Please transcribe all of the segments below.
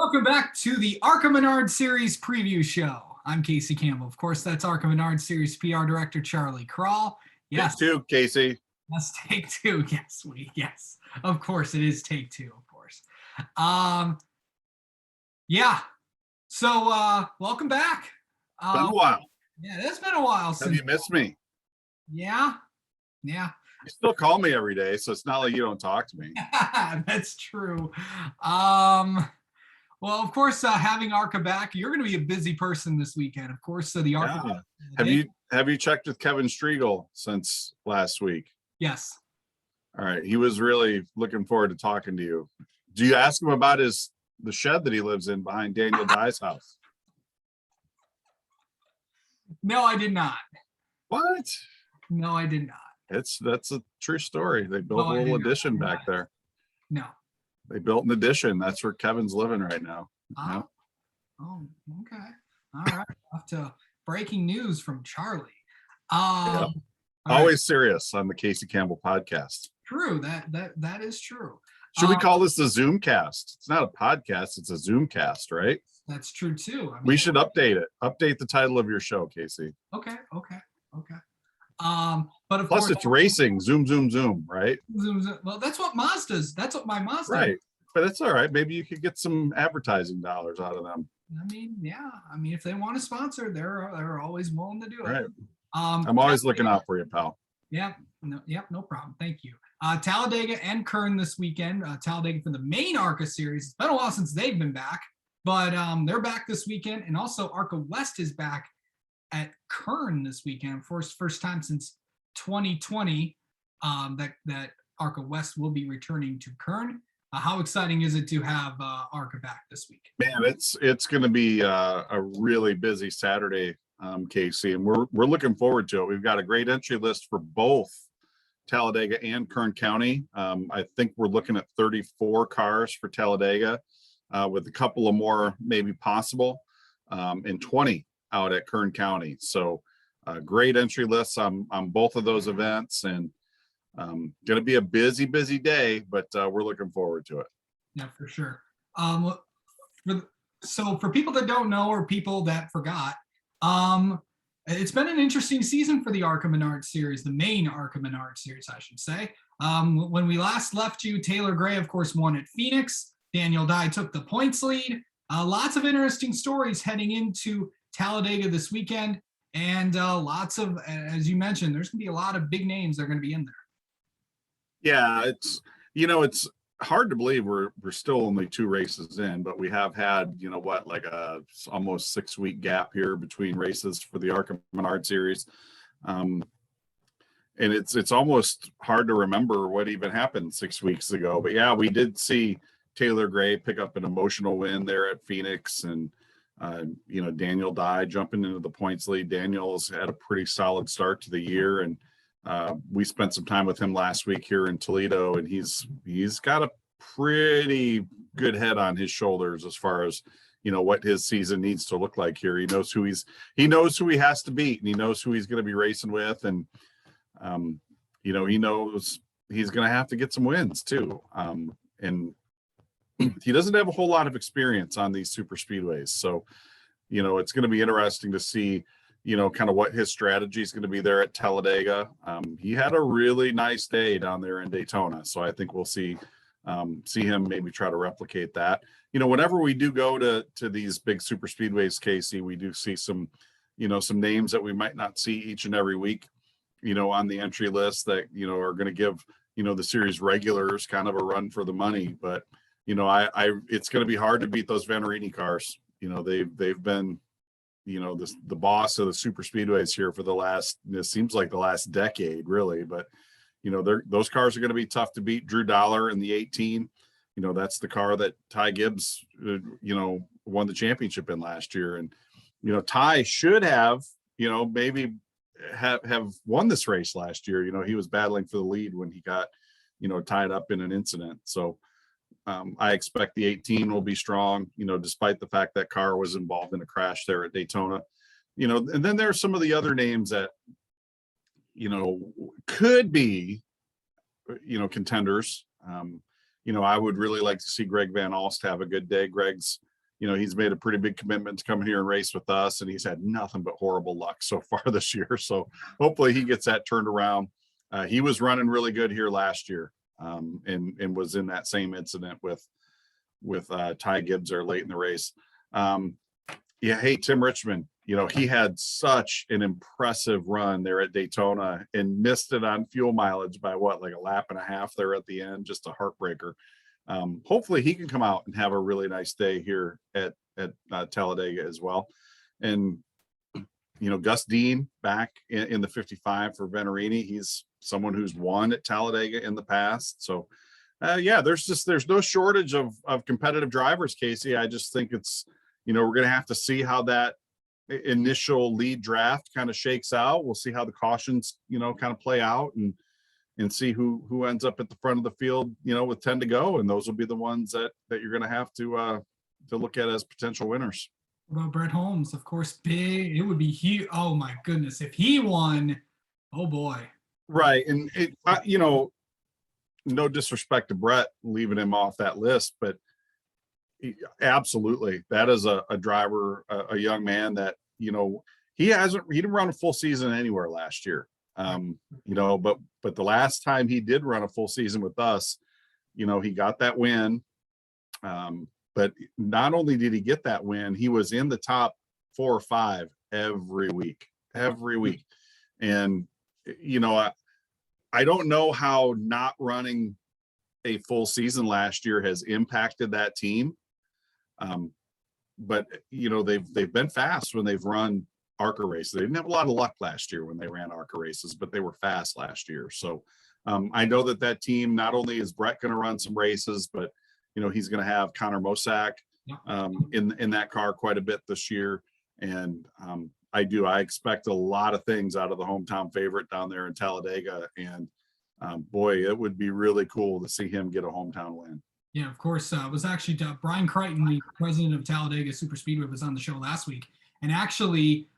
Welcome back to the ARCA Menard Series preview show. I'm Casey Campbell. Of course, that's ARCA Menard Series PR Director Charlie Crawl. Yes. Take two, Casey. Yes, take two. Yes. Of course, it is take two, of course. Yeah. So welcome back. Been a while. Yeah, it's been a while since. Have you missed me? Yeah. You still call me every day, so it's not like you don't talk to me. That's true. Well, of course, having ARCA back, you're going to be a busy person this weekend. Of course, the ARCA. Yeah. Have you checked with Kevin Striegel since last week? Yes. All right. He was really looking forward to talking to you. Do you ask him about the shed that he lives in behind Daniel Dye's house? No, I did not. What? No, I did not. That's a true story. They built a little addition back there. No. They built an addition. That's where Kevin's living right now. Oh, okay. All right. Off to breaking news from Charlie. Always right. serious on the Casey Campbell podcast. True. That is true. Should we call this the Zoom cast? It's not a podcast. It's a Zoom cast, right? That's true too. We should update it. Update the title of your show, Casey. Okay. But of Plus course, it's racing. Zoom, right? Zoom. Well, that's what Mazda's. That's what my Mazda. Right. But it's all right. Maybe you could get some advertising dollars out of them. I mean, yeah. I mean, if they want to sponsor, they're always willing to do it. Right. I'm always looking out for you, pal. Yeah. No problem. Thank you. Talladega and Kern this weekend. Talladega for the main ARCA series. It's been a while since they've been back, but they're back this weekend, and also ARCA West is back at Kern this weekend. First time since 2020 that ARCA West will be returning to Kern. How exciting is it to have ARCA back this week? Man, it's going to be a really busy Saturday, Casey, and we're looking forward to it. We've got a great entry list for both Talladega and Kern County. I think we're looking at 34 cars for Talladega, with a couple of more maybe possible, and 20 out at Kern County. So great entry lists on both of those events, and going to be a busy day, but we're looking forward to it. Yeah, for sure. So for people that don't know, or people that forgot, it's been an interesting season for the ARCA Menard series, the main ARCA Menard series, I should say. When we last left you, Taylor Gray, of course, won at Phoenix. Daniel Dye took the points lead. Lots of interesting stories heading into Talladega this weekend, and lots of, as you mentioned, there's going to be a lot of big names that are going to be in there. Yeah, it's hard to believe we're still only 2 races in, but we have had, like a almost 6-week gap here between races for the ARCA Menard series. And it's almost hard to remember what even happened 6 weeks ago. But yeah, we did see Taylor Gray pick up an emotional win there at Phoenix, and Daniel Dye jumping into the points lead. Daniel's had a pretty solid start to the year, and we spent some time with him last week here in Toledo, and he's got a pretty good head on his shoulders as far as what his season needs to look like here. He knows who he has to beat, and he knows who he's going to be racing with, and he knows he's going to have to get some wins too. And he doesn't have a whole lot of experience on these super speedways, so it's going to be interesting to see kind of what his strategy is going to be there at Talladega. He had a really nice day down there in Daytona, so I think we'll see him maybe try to replicate that. Whenever we do go to these big super speedways, Casey, we do see some names that we might not see each and every week, on the entry list that, are going to give, the series regulars kind of a run for the money. But, it's going to be hard to beat those Vannerini cars. They've been, the boss of the super speedways here for it seems like the last decade, really. But those cars are going to be tough to beat. Drew Dollar in the 18, that's the car that Ty Gibbs won the championship in last year. And Ty should have maybe have won this race last year. He was battling for the lead when he got tied up in an incident. So I expect the 18 will be strong, despite the fact that car was involved in a crash there at Daytona. And then there's some of the other names that, could be, contenders. I would really like to see Greg Van Alst have a good day. Greg's he's made a pretty big commitment to come here and race with us, and he's had nothing but horrible luck so far this year. So hopefully he gets that turned around. He was running really good here last year, and was in that same incident with Ty Gibbs there late in the race. Hey, Tim Richmond, he had such an impressive run there at Daytona and missed it on fuel mileage by like a lap and a half there at the end, just a heartbreaker. Hopefully he can come out and have a really nice day here at Talladega as well. And, Gus Dean back in the 55 for Venerini. He's someone who's won at Talladega in the past. So, there's no shortage of competitive drivers, Casey. I just think it's, we're going to have to see how that initial lead draft kind of shakes out. We'll see how the cautions, kind of play out and see who ends up at the front of the field, with 10 to go. And those will be the ones that you're going to have to look at as potential winners. What about Brett Holmes? Of course, big. It would be huge. Oh my goodness. If he won, oh boy. Right. And no disrespect to Brett, leaving him off that list, but absolutely. That is a driver, a young man that, he didn't run a full season anywhere last year. But the last time he did run a full season with us, he got that win. But not only did he get that win, he was in the top 4 or 5 every week. And, I don't know how not running a full season last year has impacted that team. But they've been fast when they've run ARCA races. They didn't have a lot of luck last year when they ran ARCA races, but they were fast last year. So I know that team, not only is Brett going to run some races, but he's going to have Connor Mosack in that car quite a bit this year. And I expect a lot of things out of the hometown favorite down there in Talladega. And boy, it would be really cool to see him get a hometown win. Yeah, of course. It was actually Brian Crichton, the president of Talladega Super Speedway, was on the show last week. And actually,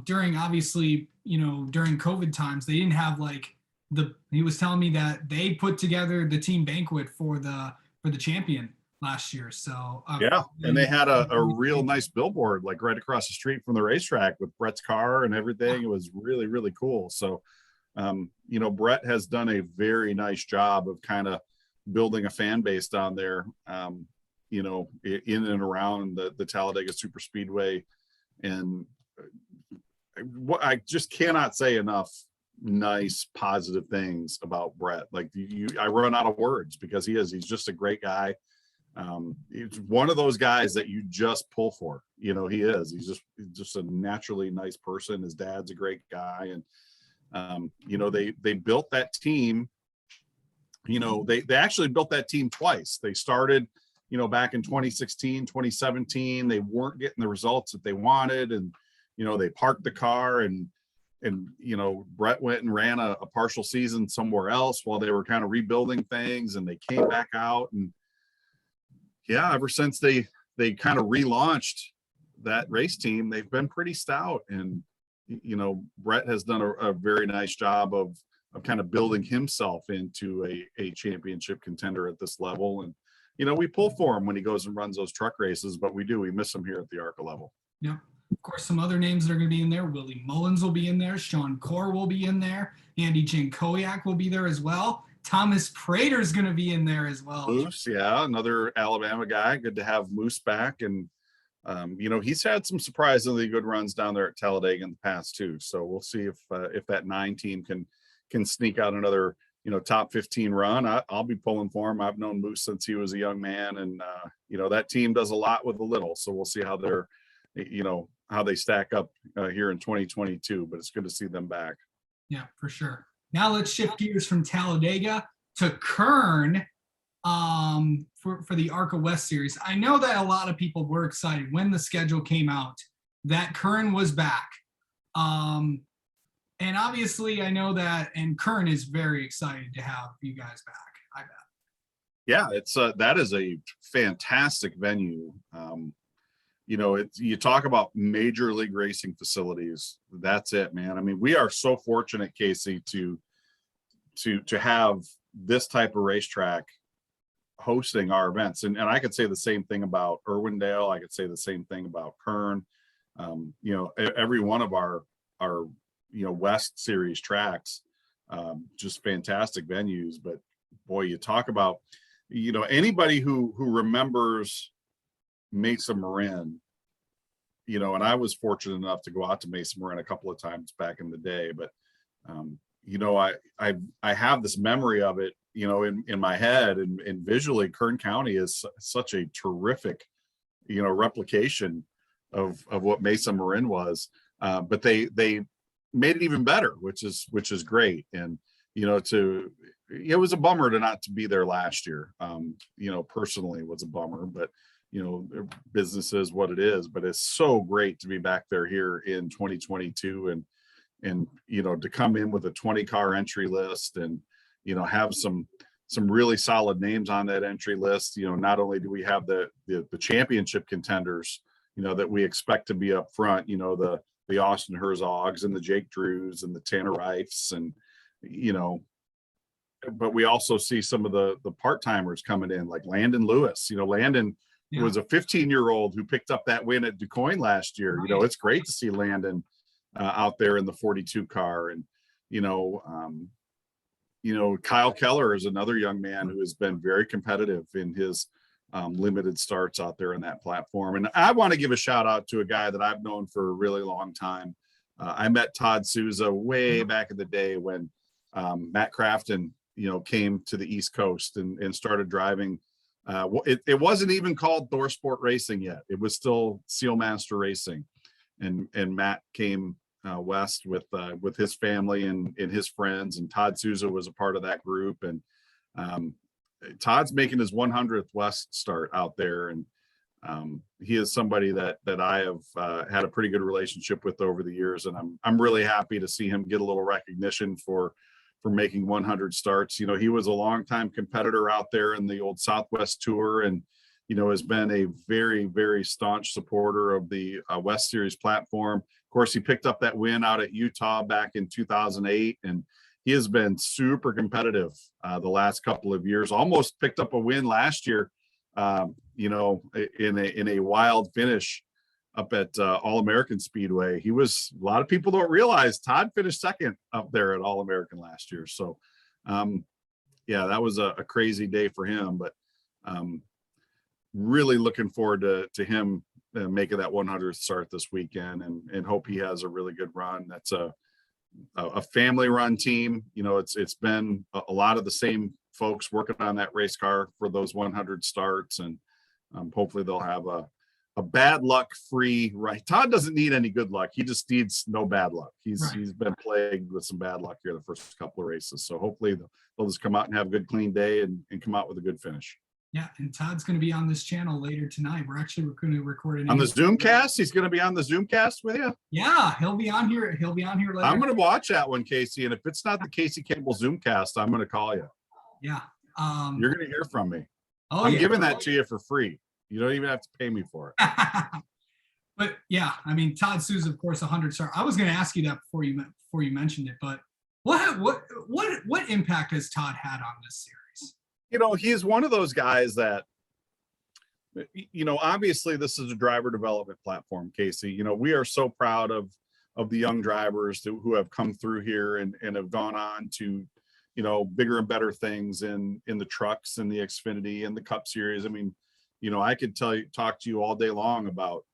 during COVID times, they didn't have he was telling me that they put together the team banquet for the champion last year. So and they had a real nice billboard like right across the street from the racetrack with Brett's car and everything. It was really, really cool. So Brett has done a very nice job of kind of building a fan base down there, in and around the Talladega Super Speedway. And what I just cannot say enough nice, positive things about Brett. I run out of words because he's just a great guy. He's one of those guys that you just pull for, he's just a naturally nice person. His dad's a great guy. And, they built that team. They actually built that team twice. They started, back in 2016, 2017, they weren't getting the results that they wanted. And, they parked the car and Brett went and ran a partial season somewhere else while they were kind of rebuilding things, and they came back out. And ever since they kind of relaunched that race team, they've been pretty stout. And, Brett has done a very nice job of kind of building himself into a championship contender at this level. And, we pull for him when he goes and runs those truck races, but we miss him here at the ARCA level. Yeah. Of course, some other names that are going to be in there. Willie Mullins will be in there. Sean Corr will be in there. Andy Jankowiak will be there as well. Thomas Prater is going to be in there as well. Moose, another Alabama guy. Good to have Moose back. And, he's had some surprisingly good runs down there at Talladega in the past too. So we'll see if that 9 team can sneak out another, top 15 run. I'll be pulling for him. I've known Moose since he was a young man, and that team does a lot with a little. So we'll see how they're, how they stack up here in 2022, but it's good to see them back. Yeah, for sure. Now let's shift gears from Talladega to Kern for the ARCA West Series. I know that a lot of people were excited when the schedule came out that Kern was back. And obviously I know that, and Kern is very excited to have you guys back, I bet. Yeah, it's that is a fantastic venue. You talk about major league racing facilities. That's it, man. I mean, we are so fortunate, Casey, to have this type of racetrack hosting our events. And I could say the same thing about Irwindale. I could say the same thing about Kern. You know, every one of our West Series tracks, just fantastic venues. But boy, you talk about, anybody who remembers Mesa Marin, and I was fortunate enough to go out to Mesa Marin a couple of times back in the day, but I have this memory of it, in my head, and visually Kern County is such a terrific, replication of what Mesa Marin was. But they made it even better, which is great. And, it was a bummer not to be there last year. Personally it was a bummer, but business is what it is. But it's so great to be back there here in 2022, and to come in with a 20 car entry list, and have some really solid names on that entry list. Not only do we have the championship contenders, that we expect to be up front, the Austin Herzogs and the Jake Drews and the Tanner Reifs, and but we also see some of the part-timers coming in, like Landon Lewis. Landon was a 15-year-old who picked up that win at DuQuoin last year. Right. It's great to see Landon out there in the 42 car. And Kyle Keller is another young man who has been very competitive in his limited starts out there in that platform. And I want to give a shout out to a guy that I've known for a really long time. I met Todd Souza way back in the day when Matt Crafton came to the East Coast and started driving. It wasn't even called Thor Sport Racing yet. It was still Sealmaster Racing. And Matt came west with his family and his friends, and Todd Souza was a part of that group. And Todd's making his 100th West start out there, and he is somebody that I have had a pretty good relationship with over the years, and I'm really happy to see him get a little recognition for making 100 starts. He was a longtime competitor out there in the old Southwest Tour, and has been a very, very staunch supporter of the West Series platform. Of course, he picked up that win out at Utah back in 2008, and he has been super competitive the last couple of years. Almost picked up a win last year, in a wild finish up at All-American Speedway. A lot of people don't realize Todd finished second up there at All-American last year. So, that was a crazy day for him, but really looking forward to him making that 100th start this weekend, and hope he has a really good run. That's a family run team. It's been a lot of the same folks working on that race car for those 100 starts, and hopefully they'll have a bad luck free right. Todd doesn't need any good luck. He just needs no bad luck. He's been plagued with some bad luck here the first couple of races. So hopefully they'll just come out and have a good clean day and come out with a good finish. Yeah, and Todd's going to be on this channel later tonight. We're going to record on the Zoomcast. He's going to be on the Zoomcast with you. Yeah, he'll be on here later. I'm going to watch that one, Casey. And if it's not the Casey Campbell Zoomcast, I'm going to call you. Yeah. You're going to hear from me. I'm giving that to you for free. You don't even have to pay me for it. But yeah, I mean, Todd Souza, of course, 100 star. I was going to ask you that before you mentioned it, but what impact has Todd had on this series? He's one of those guys that, obviously this is a driver development platform, Casey. We are so proud of the young drivers who have come through here and have gone on to, bigger and better things in the trucks and the Xfinity and the Cup Series. I mean, I could talk to you all day long about,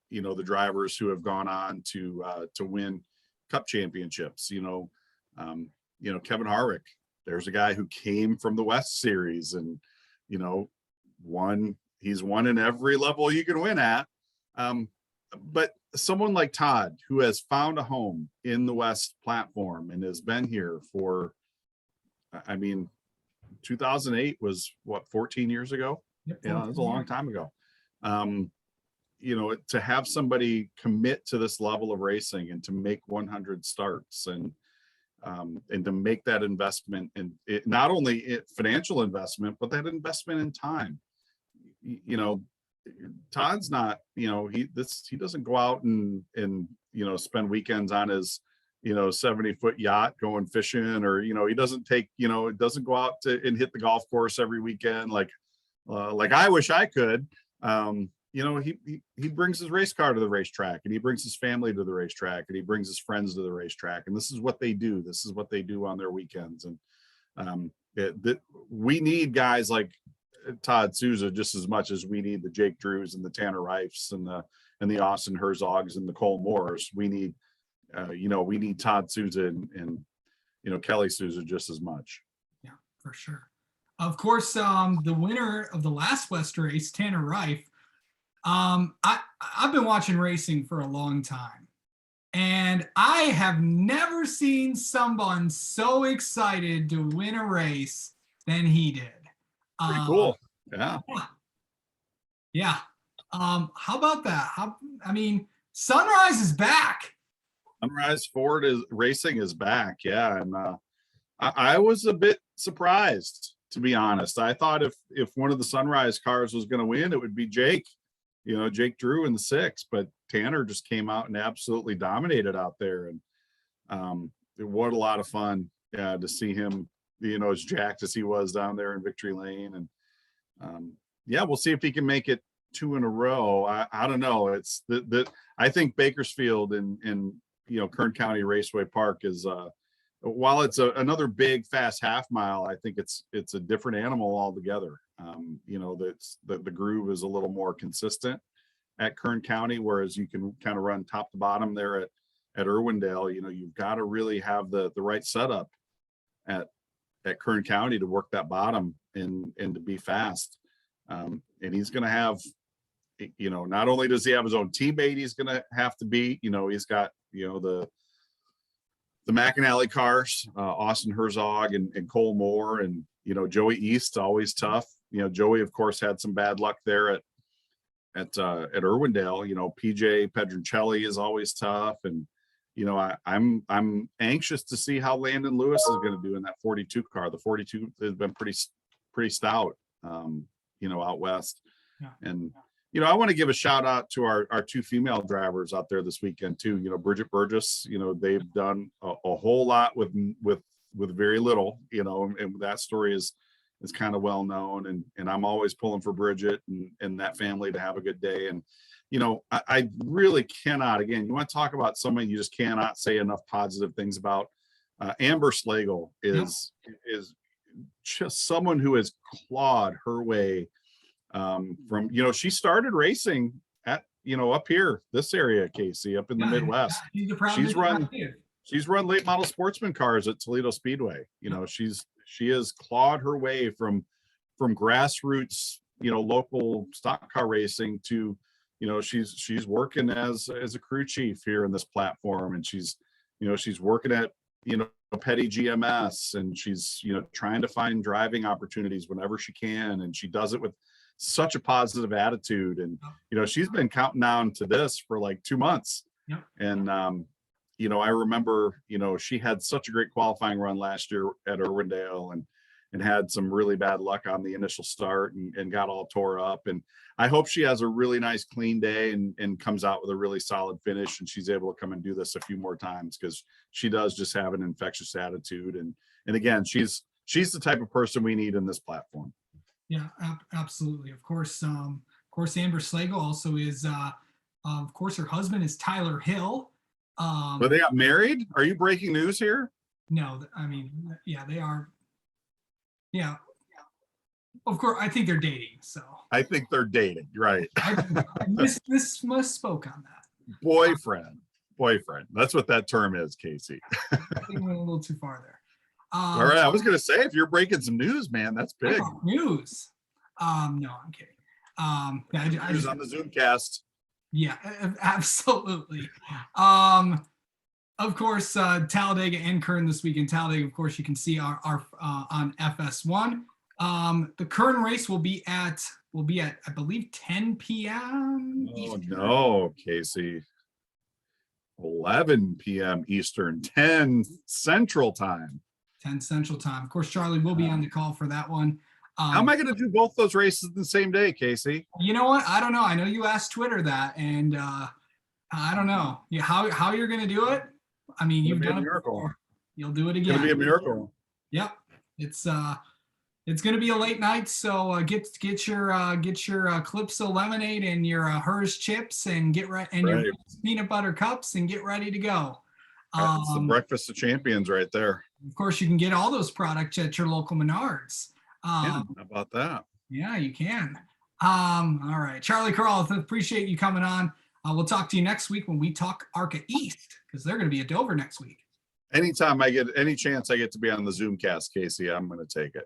the drivers who have gone on to win Cup championships. Kevin Harvick. There's a guy who came from the West Series and, he's won in every level you can win at. But someone like Todd, who has found a home in the West platform and has been here for, 2008 was 14 years ago? Yep, it was a long time ago. To have somebody commit to this level of racing and to make 100 starts and to make that investment, and not only financial investment, but that investment in time. Todd's not, he doesn't go out and spend weekends on his 70-foot yacht going fishing, or he doesn't take, doesn't go out and hit the golf course every weekend. Like like I wish I could. You know, he brings his race car to the racetrack, and he brings his family to the racetrack, and he brings his friends to the racetrack, and this is what they do. This is what they do on their weekends. And we need guys like Todd Souza just as much as we need the Jake Drews and the Tanner Reifs and the Austin Herzogs and the Cole Moores. We need we need Todd Souza and Kelly Souza just as much. Yeah, for sure. Of course, the winner of the last West race, Tanner Reif. I've been watching racing for a long time, and I have never seen someone so excited to win a race than he did. Pretty cool. Yeah. Yeah. How about that? Sunrise is back. Sunrise Ford racing is back. Yeah. And I was a bit surprised, to be honest. I thought if one of the Sunrise cars was going to win, it would be Jake Drew in the 6, but Tanner just came out and absolutely dominated out there. And what a lot of fun to see him, as jacked as he was down there in Victory Lane. And we'll see if he can make it 2 in a row. I don't know. It's I think Bakersfield in Kern County Raceway Park is while it's another big fast half mile, I think it's a different animal altogether. That's the groove is a little more consistent at Kern County, whereas you can kind of run top to bottom there at Irwindale. You've got to really have the right setup at Kern County to work that bottom and to be fast. And he's going to have, not only does he have his own teammate, he's going to have to beat. He's got the McAnally cars, Austin Herzog and Cole Moore, and Joey East, always tough. Joey, of course, had some bad luck there at Irwindale. PJ Pedroncelli is always tough, and I'm anxious to see how Landon Lewis is going to do in that 42 car. The 42 has been pretty stout, out west. Yeah. And I want to give a shout out to our 2 female drivers out there this weekend too. Bridget Burgess, they've done a whole lot with very little, and that story is kind of well known, and I'm always pulling for Bridget and that family to have a good day. And I really cannot, again, you want to talk about somebody you just cannot say enough positive things about. Amber Slagle is just someone who has clawed her way from, she started racing at, up here, this area, Casey, up in the Midwest. She's run late model sportsman cars at Toledo Speedway. She has clawed her way from grassroots, local stock car racing to, she's working as a crew chief here in this platform, and she's working at, petty GMS, and she's, trying to find driving opportunities whenever she can. And she does it with such a positive attitude. And, she's been counting down to this for like 2 months. Yep. And, I remember, she had such a great qualifying run last year at Irwindale and had some really bad luck on the initial start and got all tore up. And I hope she has a really nice, clean day and comes out with a really solid finish, and she's able to come and do this a few more times, because she does just have an infectious attitude. And again, she's the type of person we need in this platform. Yeah, absolutely. Of course, Amber Slagle also is, of course, her husband is Tyler Hill. But they got married? Are you breaking news here? No, they are. Yeah, of course. I think they're dating. So I think they're dating, right? I misspoke on that. Boyfriend. That's what that term is, Casey. I think we went a little too far there. All right, I was gonna say, if you're breaking some news, man, that's big news. No, I'm kidding. I just on the Zoomcast. Yeah, absolutely. Of course, Talladega and Kern this weekend. Talladega, of course, you can see our on FS1. The Kern race will be at I believe 10 p.m. Oh Eastern. no, Casey. 11 p.m. Eastern, 10 Central Time. 10 Central Time. Of course, Charlie will be on the call for that one. How am I going to do both those races the same day, Casey? You know what? I don't know. I know you asked Twitter that, and I don't know how you're going to do it. You've done it before. You'll do it again. It's going to be a miracle. Yep. It's It's going to be a late night, so get your Calypso lemonade and your Hers chips and your Right. peanut butter cups and get ready to go. That's the breakfast of champions right there. Of course, you can get all those products at your local Menards. Yeah, how about that? Yeah, you can. All right, Charlie Carl, appreciate you coming on. We'll talk to you next week when we talk ARCA East, because they're going to be at Dover next week. Anytime I get any chance I get to be on the Zoomcast, Casey, I'm going to take it.